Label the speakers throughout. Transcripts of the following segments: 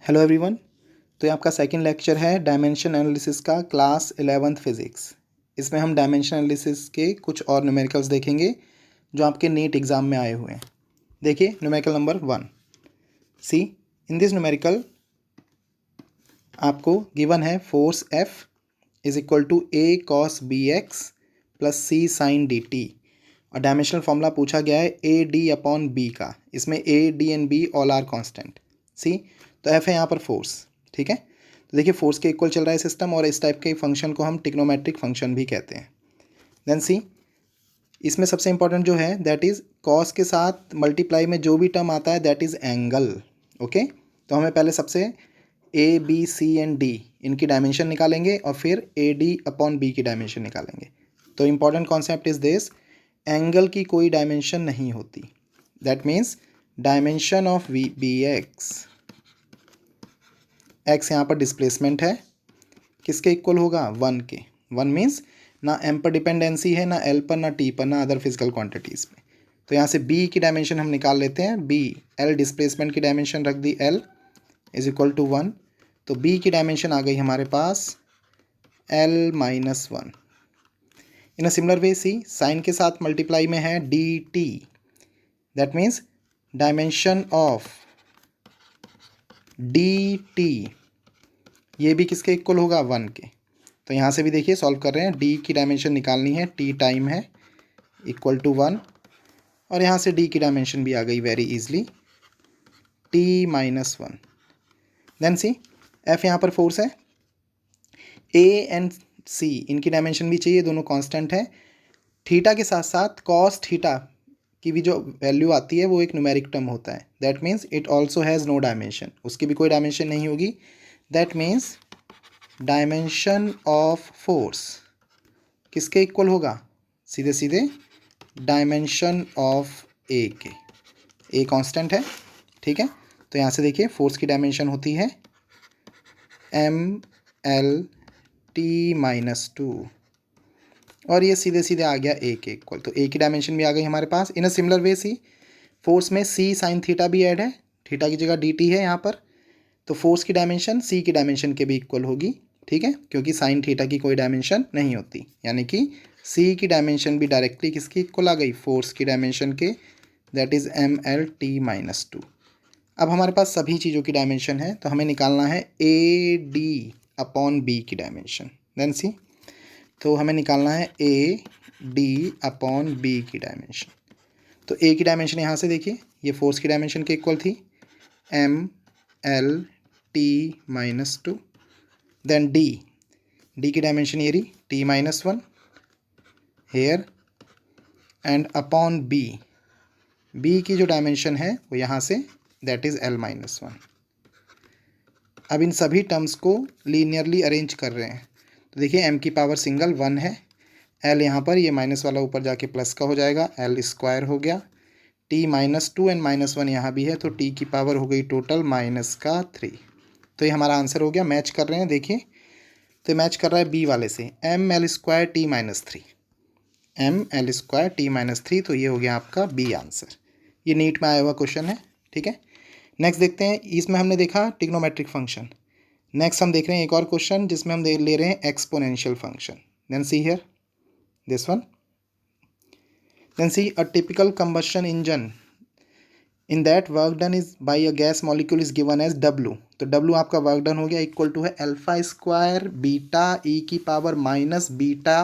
Speaker 1: Hello everyone. तो ये आपका सेकंड लेक्चर है डायमेंशन एनालिसिस का, क्लास 11th फिज़िक्स। इसमें हम डायमेंशन एनालिसिस के कुछ और न्यूमेरिकल्स देखेंगे जो आपके नीट एग्ज़ाम में आए हुए हैं। देखिए numerical number 1। See in this numerical आपको गिवन है force F is equal to A cos BX plus C sin DT और डायमेंशनल फॉर्मूला पूछा गया है AD अपॉन B का। इसमें A, D and B all are constant. C तो F है यहाँ पर फोर्स, ठीक है। तो देखिए फोर्स के इक्वल चल रहा है सिस्टम और इस टाइप के फंक्शन को हम ट्रिग्नोमेट्रिक फंक्शन भी कहते हैं। देन सी इसमें सबसे इंपॉर्टेंट जो है दैट इज़ कॉस के साथ मल्टीप्लाई में जो भी टर्म आता है दैट इज़ एंगल। ओके, तो हमें पहले सबसे A, B, C and D इनकी डायमेंशन निकालेंगे और फिर AD अपॉन B की डायमेंशन निकालेंगे। तो important concept is this, angle की कोई डायमेंशन नहीं होती। That means dimension of BX, x यहाँ पर डिस्प्लेसमेंट है, किसके इक्वल होगा 1 के। 1 मीन्स ना m पर डिपेंडेंसी है, ना l पर, ना t पर, ना अदर फिजिकल क्वांटिटीज़ पे। तो यहाँ से b की डायमेंशन हम निकाल लेते हैं। b l डिस्प्लेसमेंट की डायमेंशन रख दी, l इज इक्वल टू 1। तो b की डायमेंशन आ गई हमारे पास l minus 1। In a similar way C sine के साथ मल्टीप्लाई में है dt, that means dimension of dt ये भी किसके इक्वल होगा 1 के। तो यहाँ से भी देखिए सॉल्व कर रहे हैं, d की डायमेंशन निकालनी है, t टाइम है इक्वल टू 1 और यहाँ से d की डायमेंशन भी आ गई very easily, t minus 1। Then C f यहाँ पर फोर्स है, a एंड c इनकी डायमेंशन भी चाहिए, दोनों कांस्टेंट है। थीटा के साथ साथ कॉस थीटा की भी जो वैल्यू आती है वो एक न्यूमेरिक टर्म होता है। That means it also has no dimension, उसकी भी कोई डायमेंशन नहीं होगी। That means dimension of force किसके इक्वल होगा, सीधे सीधे डायमेंशन ऑफ ए के। ए कांस्टेंट है, ठीक है। तो यहाँ से देखिए फोर्स की डायमेंशन होती है MLT माइनस 2 और ये सीधे सीधे आ गया ए के इक्वल। तो ए की डायमेंशन भी आ गई हमारे पास। In a similar way C force में C साइन थीटा भी ऐड है, थीटा की जगह DT है यहाँ पर। तो फोर्स की डायमेंशन C की डायमेंशन के भी इक्वल होगी, ठीक है, क्योंकि साइन थीटा की कोई डायमेंशन नहीं होती, यानी कि C की डायमेंशन भी डायरेक्टली किसकी इक्वल आ गई, फोर्स की डायमेंशन के, दैट इज़ MLT माइनस 2। अब हमारे पास सभी चीज़ों की डायमेंशन है, तो हमें निकालना है AD अपॉन B की डायमेंशन। देन सी तो हमें निकालना है AD अपॉन B की डायमेंशन। तो A की डायमेंशन यहाँ से देखिए ये फोर्स की डायमेंशन के इक्वल थी, MLT माइनस 2। देन D की डायमेंशन ये रही T minus 1 here and upon B की जो डायमेंशन है वो यहाँ say that is L minus 1। अब इन सभी टर्म्स को लीनियरली अरेंज कर रहे हैं। तो देखिए m की पावर सिंगल 1 है, L यहाँ पर ये माइनस वाला ऊपर जाके प्लस का हो जाएगा, L स्क्वायर हो गया, T माइनस 2 एंड माइनस 1 यहाँ भी है, तो T की पावर हो गई टोटल माइनस का 3। तो ये हमारा आंसर हो गया। मैच कर रहे हैं देखिए, तो मैच कर रहा है B वाले से, ML square T minus 3, ML square T minus 3। तो ये हो गया आपका B आंसर। ये नीट में आया हुआ क्वेश्चन है, ठीक है। नेक्स्ट देखते हैं, इसमें हमने देखा ट्रिग्नोमेट्रिक फंक्शन। नेक्स्ट हम देख रहे हैं एक और क्वेश्चन जिसमें हम ले रहे हैं exponential function. Then see here this one, then see a typical combustion engine in that work done is by a gas molecule is given as W। तो W आपका वर्क डन हो गया इक्वल टू है alpha square beta E की power minus beta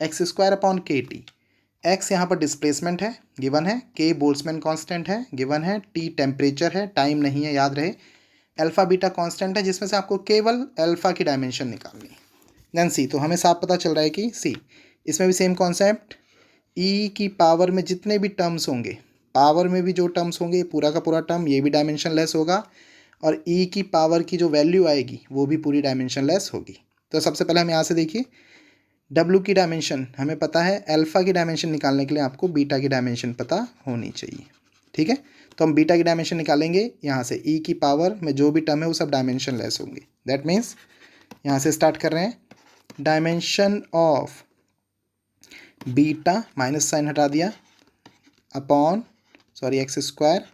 Speaker 1: x square upon KT। X यहाँ पर displacement है given है, K बोल्ट्जमैन कांस्टेंट है गिवन है, T टेम्परेचर है, टाइम नहीं है याद रहे, अल्फा बीटा कांस्टेंट है जिसमें से आपको केवल अल्फा की डायमेंशन निकालनी है। देन सी तो हमें साफ पता चल रहा है कि सी इसमें भी सेम कॉन्सेप्ट, E की पावर में जितने भी टर्म्स होंगे, पावर में भी जो टर्म्स होंगे पूरा का पूरा टर्म ये भी डायमेंशन लेस होगा और E की पावर की जो वैल्यू आएगी वो भी पूरी डायमेंशन लेस होगी। तो सबसे पहले हम यहाँ से देखिए W की डायमेंशन हमें पता है, अल्फा की डायमेंशन निकालने के लिए आपको बीटा की डायमेंशन पता होनी चाहिए, ठीक है। तो हम बीटा की डायमेंशन निकालेंगे, यहाँ से E की पावर में जो भी टर्म है वो सब डायमेंशन लेस होंगे। दैट मीन्स यहाँ से स्टार्ट कर रहे हैं, dimension of beta minus sine हटा दिया upon x square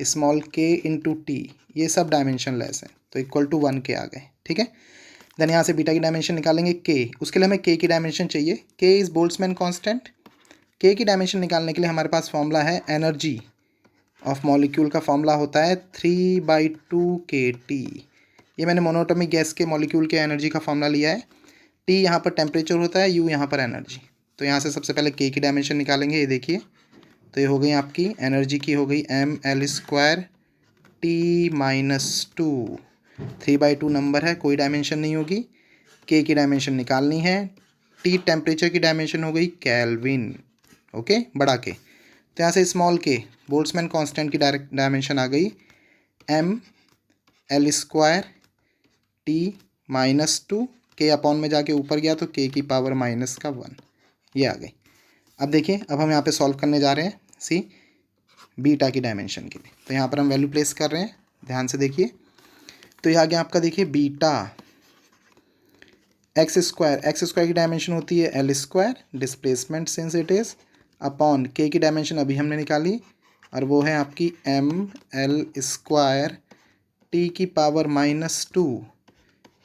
Speaker 1: small k into T ये सब डायमेंशन लेस है, तो इक्वल टू 1 के आ गए, ठीक है। देन यहाँ से बीटा की डायमेंशन निकालेंगे के, उसके लिए हमें के की डायमेंशन चाहिए। के इज़ बोल्ट्जमैन कांस्टेंट। के की डायमेंशन निकालने के लिए हमारे पास फॉर्मूला है, एनर्जी ऑफ मॉलिक्यूल का फॉर्मूला होता है 3/2 kT। ये मैंने मोनोटॉमिक गैस के मॉलिक्यूल के एनर्जी का फॉर्मूला लिया है। टी यहाँ पर टेम्परेचर होता है, यू यहाँ पर एनर्जी। तो यहाँ से सबसे पहले के की डायमेंशन निकालेंगे, ये देखिए। तो ये हो गई आपकी एनर्जी की हो गई ml² T-2। 3/2 नंबर है, कोई डायमेंशन नहीं होगी। के की डायमेंशन निकालनी है। टी टेम्परेचर की डायमेंशन हो गई केल्विन, ओके, बड़ा के। तो यहाँ से स्मॉल के बोल्ट्जमैन कांस्टेंट की डायरेक्ट डायमेंशन आ गई ml² T-2। के अपॉन में जाके ऊपर गया तो के की पावर -1, ये आ गई। अब देखिए, अब हम यहाँ पे सॉल्व करने जा रहे हैं सी बीटा की डायमेंशन के लिए। तो यहाँ पर हम वैल्यू प्लेस कर रहे हैं, ध्यान से देखिए। तो ये आ गया आपका, देखिए, बीटा x² की डायमेंशन होती है l², displacement since it is, upon के की डायमेंशन अभी हमने निकाली और वो है आपकी ml² T⁻²,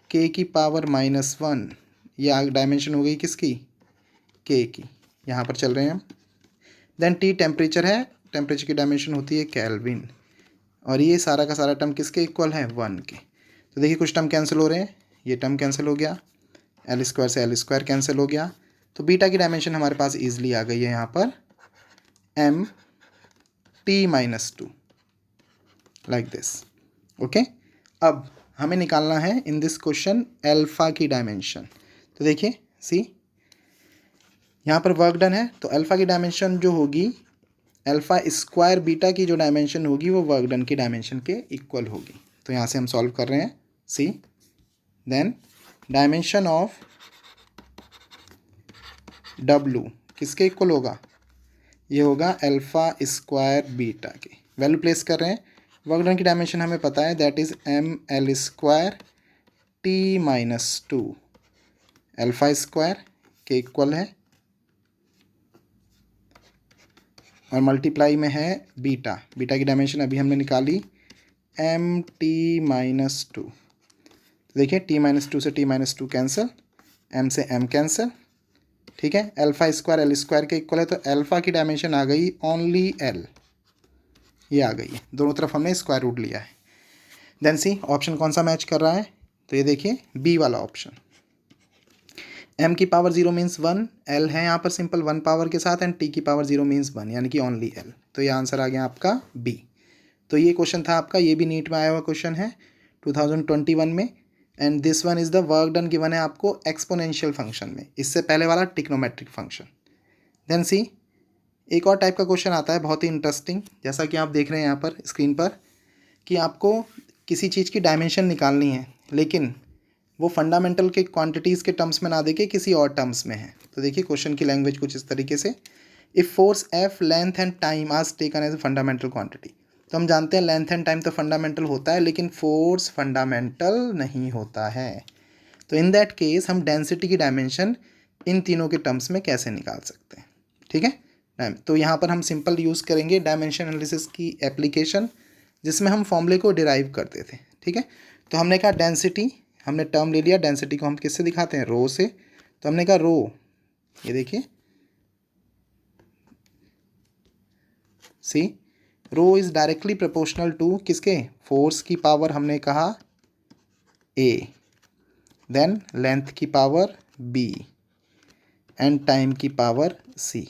Speaker 1: के की पावर -1। ये डायमेंशन हो गई किसकी, के की। यहाँ पर चल रहे हैं हम। देन टी टेम्परेचर है, टेम्परेचर की डायमेंशन होती है केल्विन, और ये सारा का सारा टर्म किसके इक्वल है, 1 के। तो देखिए कुछ टर्म कैंसिल हो रहे हैं, ये टर्म कैंसिल हो गया, l² से l² कैंसिल हो गया। तो बीटा की डायमेंशन हमारे पास ईजिली आ गई है यहाँ पर mt-2, लाइक दिस, ओके। अब हमें निकालना है इन दिस क्वेश्चन अल्फा की डायमेंशन। तो देखिए सी, यहाँ पर वर्क डन है, तो अल्फा की डायमेंशन जो होगी, α² बीटा की जो डायमेंशन होगी वो वर्क डन की डायमेंशन के इक्वल होगी। तो यहाँ से हम सॉल्व कर रहे हैं सी। देन डायमेंशन ऑफ W किसके इक्वल होगा, ये होगा α² बीटा के। वैल्यू प्लेस कर रहे हैं। वर्क डन की डायमेंशन हमें पता है, दैट इज़ ml² T-2, α² के इक्वल है, और मल्टीप्लाई में है बीटा। बीटा की डायमेंशन अभी हमने निकाली mt-2। देखिए T-2 से T-2 कैंसिल, m से m कैंसिल, ठीक है। α² l² के इक्वल है, तो अल्फा की डायमेंशन आ गई ओनली l, ये आ गई है। दोनों तरफ हमने स्क्वायर रूट लिया है। देन सी ऑप्शन कौन सा मैच कर रहा है, तो ये देखिए बी वाला ऑप्शन। m की पावर 0 मीन्स 1, l है यहाँ पर सिंपल 1 पावर के साथ, एंड t की पावर 0 मीन्स 1, यानी कि ओनली l। तो ये आंसर आ गया आपका बी। तो ये क्वेश्चन था आपका, ये भी नीट में आया हुआ क्वेश्चन है 2021 में, and this one is the work done given है आपको एक्सपोनेंशियल फंक्शन में, इससे पहले वाला ट्रिग्नोमेट्रिक फंक्शन। देन सी एक और टाइप का क्वेश्चन आता है बहुत ही इंटरेस्टिंग, जैसा कि आप देख रहे हैं यहाँ पर स्क्रीन पर, कि आपको किसी चीज़ की डायमेंशन निकालनी है, लेकिन वो फंडामेंटल के क्वांटिटीज़ के टर्म्स में ना देके किसी और टर्म्स में है। तो देखिए क्वेश्चन की लैंग्वेज कुछ इस तरीके से, if force F length and time are taken as a fundamental quantity. तो हम जानते हैं लेंथ एंड टाइम तो फंडामेंटल होता है, लेकिन फोर्स फंडामेंटल नहीं होता है। तो इन दैट केस हम डेंसिटी की डायमेंशन इन तीनों के टर्म्स में कैसे निकाल सकते हैं, ठीक है। तो यहाँ पर हम सिंपल यूज़ करेंगे डायमेंशन एनालिसिस की एप्लीकेशन, जिसमें हम फॉर्मूले को डिराइव करते थे, ठीक है। तो हमने कहा डेंसिटी, हमने टर्म ले लिया, डेंसिटी को हम किससे दिखाते हैं, रो से। तो हमने कहा रो, ये देखिए C, rho is directly proportional to किसके, फोर्स की पावर हमने कहा a, देन लेंथ की पावर b, एंड टाइम की पावर c।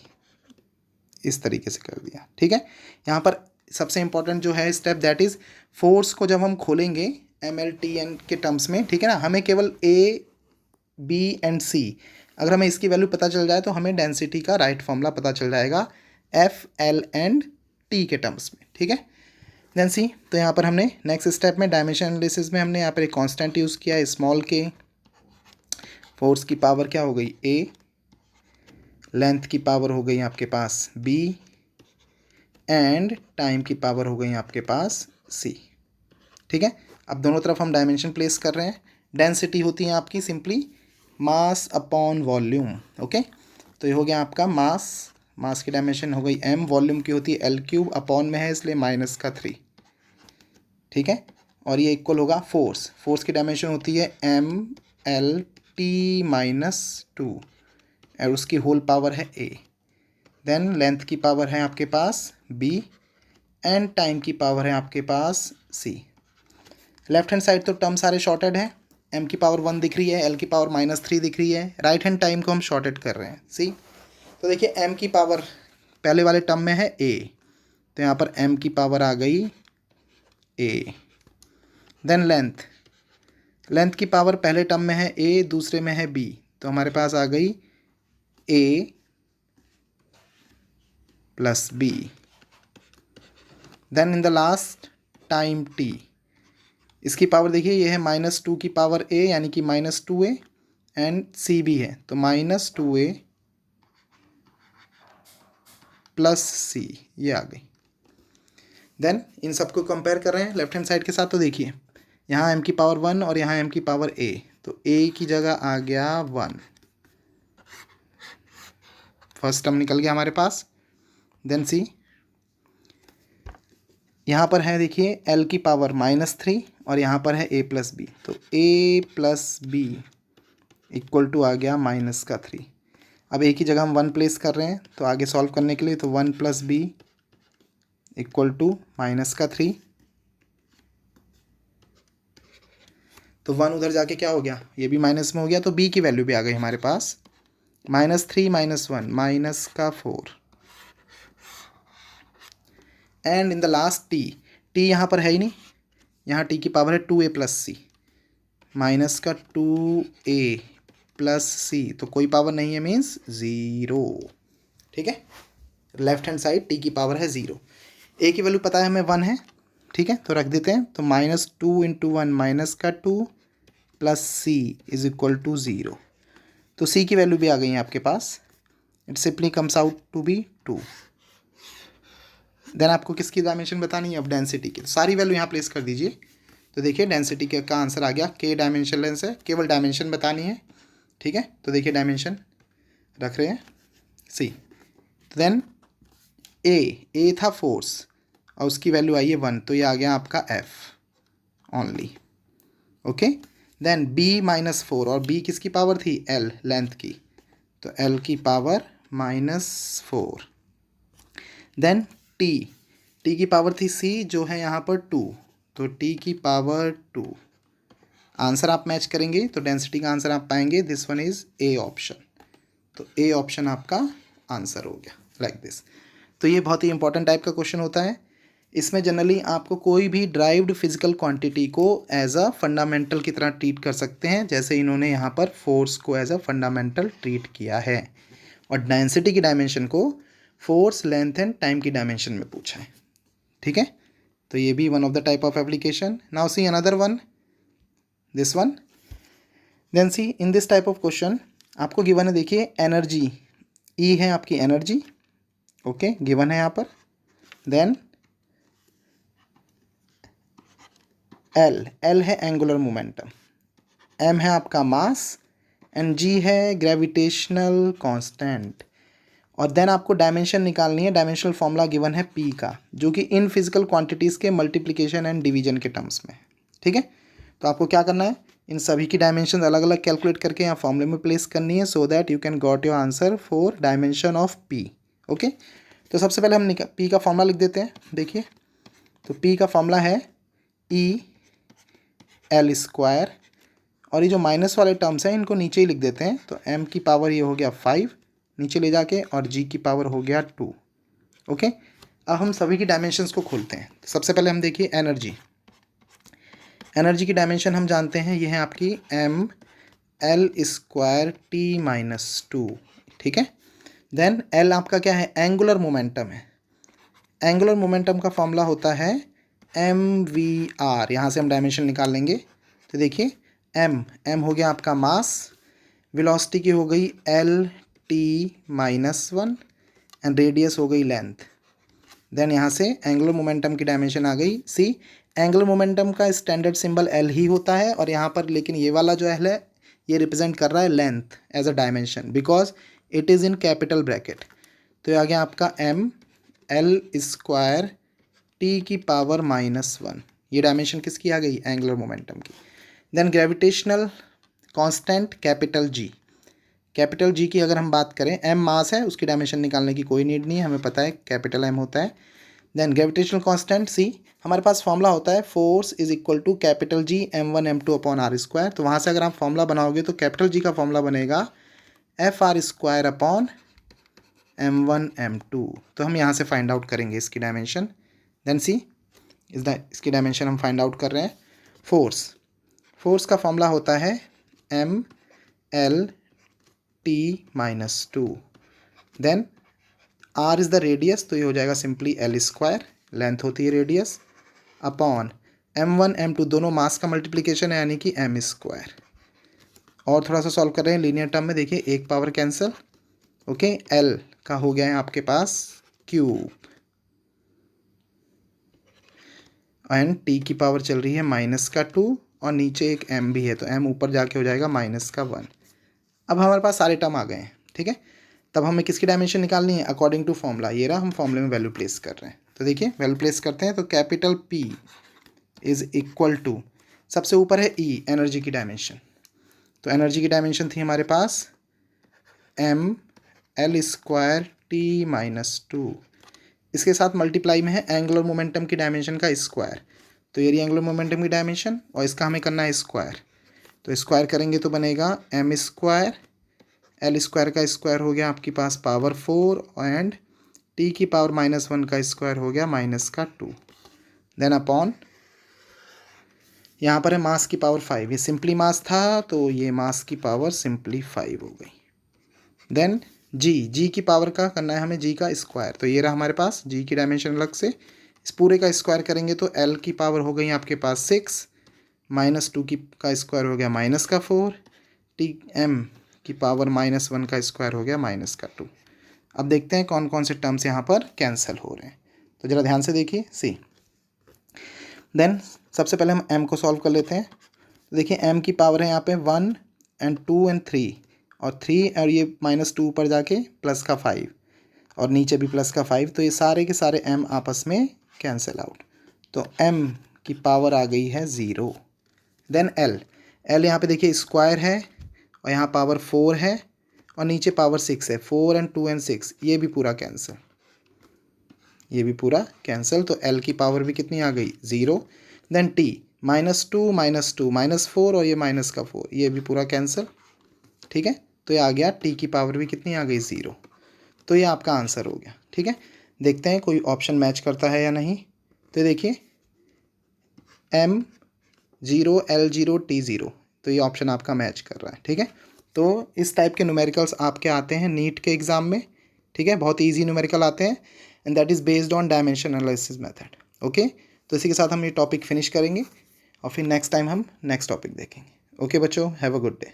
Speaker 1: इस तरीके से कर दिया, ठीक है। यहाँ पर सबसे इंपॉर्टेंट जो है स्टेप, दैट इज़ फोर्स को जब हम खोलेंगे MLTN के टर्म्स में, ठीक है ना, हमें केवल A, B एंड C, अगर हमें इसकी वैल्यू पता चल जाए तो हमें डेंसिटी का राइट फॉर्मूला पता चल जाएगा F, L एंड T के टर्म्स में, ठीक है। देन सी, तो यहाँ पर हमने नेक्स्ट स्टेप में डायमेंशन एनालिसिस में हमने यहाँ पर एक कांस्टेंट यूज़ किया है स्मॉल के। फोर्स की पावर क्या हो गई A, लेंथ की पावर हो गई आपके पास B, एंड टाइम की पावर हो गई आपके पास C, ठीक है। अब दोनों तरफ हम डायमेंशन प्लेस कर रहे हैं। डेंसिटी होती है आपकी simply mass upon volume, okay. तो ये हो गया आपका मास, मास की डायमेंशन हो गई m, वॉल्यूम की होती है L3, अपॉन में है इसलिए -3, ठीक है। और ये इक्वल होगा फोर्स। फोर्स की डायमेंशन होती है mL_T-2 और उसकी होल पावर है a। देन लेंथ की पावर है आपके पास b एंड टाइम की पावर है आपके पास c। लेफ्ट हैंड साइड तो टर्म सारे शॉर्टेड हैं, m की पावर 1 दिख रही है, l की पावर -3 दिख रही है। राइट हैंड टाइम को हम शॉर्टेड कर रहे हैं सी। तो देखिए m की पावर पहले वाले टर्म में है a, तो यहाँ पर m की पावर आ गई a। देन लेंथ की पावर पहले टर्म में है a, दूसरे में है b, तो हमारे पास आ गई a plus b। Then in the last time t, इसकी पावर देखिए ये है -2 की पावर a यानी कि -2a एंड c भी है, तो -2a प्लस c ये आ गई। देन इन सबको कंपेयर कर रहे हैं लेफ्ट हैंड साइड के साथ, तो देखिए यहाँ m की पावर 1 और यहाँ m की पावर a, तो a की जगह आ गया 1, फर्स्ट टर्म निकल गया हमारे पास। देन सी यहाँ पर है देखिए l की पावर -3 और यहाँ पर है a प्लस बी, तो a plus B equal to आ गया -3। अब a की जगह हम 1 प्लेस कर रहे हैं, तो आगे सॉल्व करने के लिए तो 1 प्लस बी इक्वल टू -3। तो 1 उधर जाके क्या हो गया, ये भी माइनस में हो गया, तो b की वैल्यू भी आ गई हमारे पास -3 -1 -4 and in the last t यहाँ पर है ही नहीं, यहाँ t की पावर है 2a प्लस सी, -2a प्लस सी, तो कोई पावर नहीं है मीन्स 0। ठीक है, लेफ्ट हैंड साइड t की पावर है 0। a की वैल्यू पता है हमें 1 है, ठीक है, तो रख देते हैं, तो -2 × 1 -2 plus C is equal to 0। तो c की वैल्यू भी आ गई है आपके पास, it simply comes out to be 2। Then आपको किसकी डायमेंशन बतानी है, अब डेंसिटी की, तो सारी वैल्यू यहाँ प्लेस कर दीजिए। तो देखिए डेंसिटी का आंसर आ गया, k डायमेंशन लेंस है, केवल डायमेंशन बतानी है। ठीक है, तो देखिए डायमेंशन रख रहे हैं सी। देन a था फोर्स और उसकी वैल्यू आई है 1, तो ये आ गया आपका f only. Okay, then b -4 और b किसकी पावर थी, l लेंथ की, तो l की पावर -4। देन t की पावर थी c जो है यहाँ पर 2, तो t की पावर 2। आंसर आप मैच करेंगे तो डेंसिटी का आंसर आप पाएंगे, this one is A option, तो ए ऑप्शन आपका आंसर हो गया लाइक दिस। तो ये बहुत ही इंपॉर्टेंट टाइप का क्वेश्चन होता है। इसमें जनरली आपको कोई भी ड्राइव्ड फिजिकल क्वांटिटी को एज अ फंडामेंटल की तरह ट्रीट कर सकते हैं, जैसे इन्होंने यहाँ पर फोर्स को एज अ फंडामेंटल ट्रीट किया है, और डेंसिटी की डायमेंशन को फोर्स, लेंथ एंड टाइम की डायमेंशन में पूछा है। ठीक है, तो ये भी one of the type of application. Now see another one, this one. Then see in this type of question आपको गिवन है, देखिए एनर्जी E है आपकी एनर्जी, ओके गिवन है यहाँ पर। देन L है एंगुलर मोमेंटम, M है आपका मास एंड G है ग्रेविटेशनल कांस्टेंट। और देन आपको डायमेंशन निकालनी है, डायमेंशनल फॉर्मूला गिवन है P का, जो कि इन फिजिकल क्वांटिटीज़ के मल्टीप्लिकेशन एंड डिवीजन के टर्म्स में। ठीक है, तो आपको क्या करना है, इन सभी की डायमेंशन अलग अलग कैलकुलेट करके यहाँ फॉर्मूले में प्लेस करनी है, so that you can got your answer for dimension of P। Okay, तो सबसे पहले हम P का फॉर्मूला लिख देते हैं। देखिए, तो P का फॉर्मूला है E_L², और ये जो माइनस वाले टर्म्स हैं इनको नीचे ही लिख देते हैं, तो M की पावर ये हो गया 5 नीचे ले जाके, और G की पावर हो गया 2। ओके, अब हम सभी की डायमेंशंस को खोलते हैं। तो सबसे पहले हम देखिए एनर्जी की डायमेंशन हम जानते हैं, ये है आपकी mL²T-2। ठीक है, देन L आपका क्या है, एंगुलर मोमेंटम है। एंगुलर मोमेंटम का फॉर्मूला होता है mvr, यहाँ से हम डायमेंशन निकाल लेंगे। तो देखिए m हो गया आपका मास, वेलोसिटी की हो गई L_T-1 एंड रेडियस हो गई लेंथ। देन यहाँ से एंगुलर मोमेंटम की डायमेंशन आ गई सी। एंगुलर मोमेंटम का स्टैंडर्ड सिंबल L ही होता है, और यहाँ पर लेकिन ये वाला जो L है ये रिप्रेजेंट कर रहा है length as a dimension, because it is in capital bracket. तो ये आ गया आपका mL² T की पावर -1, ये डायमेंशन किसकी आ गई, एंगुलर मोमेंटम की। Then gravitational constant capital G, capital G की अगर हम बात करें, एम मास है, उसकी डायमेंशन निकालने की कोई नीड नहीं है, हमें पता है कैपिटल एम होता है। देन ग्रेविटेशनल कांस्टेंट सी, हमारे पास फॉर्मूला होता है force is equal to capital G m1 m2 upon R square. तो वहाँ से अगर आप फॉर्मूला बनाओगे तो कैपिटल जी का फॉर्मूला बनेगा F R square upon m1 m2। तो हम यहाँ से फाइंड आउट करेंगे इसकी डायमेंशन। देन सी इसकी डायमेंशन हम फाइंड आउट कर रहे हैं। फोर्स का फॉर्मूला होता है M L T minus two. Then R is the radius, तो ये हो जाएगा सिंपली एल स्क्वायर, लेंथ होती है रेडियस, अपॉन m1 m2 दोनों मास का मल्टीप्लिकेशन है यानी कि m स्क्वायर। और थोड़ा सा सॉल्व कर रहे हैं लीनियर टर्म में, देखिए एक पावर कैंसिल, ओके, l का हो गया है आपके पास क्यूब, एंड t की पावर चल रही है -2 और नीचे एक m भी है, तो m ऊपर जाके हो जाएगा -1। अब हमारे पास सारे टर्म आ गए हैं, ठीक है। तब हमें किसकी डायमेंशन निकालनी है, अकॉर्डिंग टू फॉर्मूला, ये रहा, हम फॉर्मूले में वैल्यू प्लेस कर रहे हैं। तो देखिए वैल्यू प्लेस करते हैं, तो capital P is equal to, सबसे ऊपर है E एनर्जी की डायमेंशन, तो एनर्जी की डायमेंशन थी हमारे पास m l square t minus two, इसके साथ मल्टीप्लाई में है एंगुलर मोमेंटम की डायमेंशन का स्क्वायर, तो ये एंगुलर मोमेंटम की डायमेंशन और इसका हमें करना है स्क्वायर, तो स्क्वायर करेंगे तो बनेगा m स्क्वायर, l स्क्वायर का स्क्वायर हो गया आपके पास पावर 4 एंड t की पावर -1 का स्क्वायर हो गया -2। देन अपॉन यहाँ पर है मास की पावर 5, ये सिंपली मास था तो ये मास की पावर सिंपली 5 हो गई। देन जी की पावर का करना है हमें, जी का स्क्वायर, तो ये रहा हमारे पास जी की डायमेंशन अलग से, इस पूरे का स्क्वायर करेंगे तो एल की पावर हो गई आपके पास 6, -2 की का स्क्वायर हो गया -4, टी एम की पावर -1 का स्क्वायर हो गया -2। अब देखते हैं कौन कौन से टर्म्स यहाँ पर कैंसिल हो रहे हैं, तो ज़रा ध्यान से देखिए सी। देन सबसे पहले हम m को सॉल्व कर लेते हैं, तो देखिए m की पावर है यहाँ पे 1 एंड 2 एंड 3, और 3 और ये -2 ऊपर जाके प्लस का 5 और नीचे भी प्लस का 5, तो ये सारे के सारे m आपस में कैंसिल आउट, तो m की पावर आ गई है 0। देन l यहाँ पे देखिए स्क्वायर है और यहाँ पावर 4 है और नीचे पावर 6 है, 4 एंड 2 एंड 6, ये भी पूरा कैंसिल, ये भी पूरा कैंसिल, तो l की पावर भी कितनी आ गई 0। देन t -2 -4 और ये -4, ये भी पूरा कैंसिल, ठीक है, तो ये आ गया t की पावर भी कितनी आ गई 0, तो ये आपका आंसर हो गया, ठीक है। देखते हैं कोई ऑप्शन मैच करता है या नहीं, तो देखिए m0 l0 t0, तो ये ऑप्शन आपका मैच कर रहा है, ठीक है। तो इस टाइप के न्यूमेरिकल्स आपके आते हैं नीट के एग्ज़ाम में, ठीक है, बहुत ईजी न्यूमेरिकल आते हैं, and that is based on dimension analysis method, okay. तो इसी के साथ हम ये टॉपिक फिनिश करेंगे और फिर नेक्स्ट टाइम हम नेक्स्ट टॉपिक देखेंगे। ओके बच्चों, हैव अ गुड डे।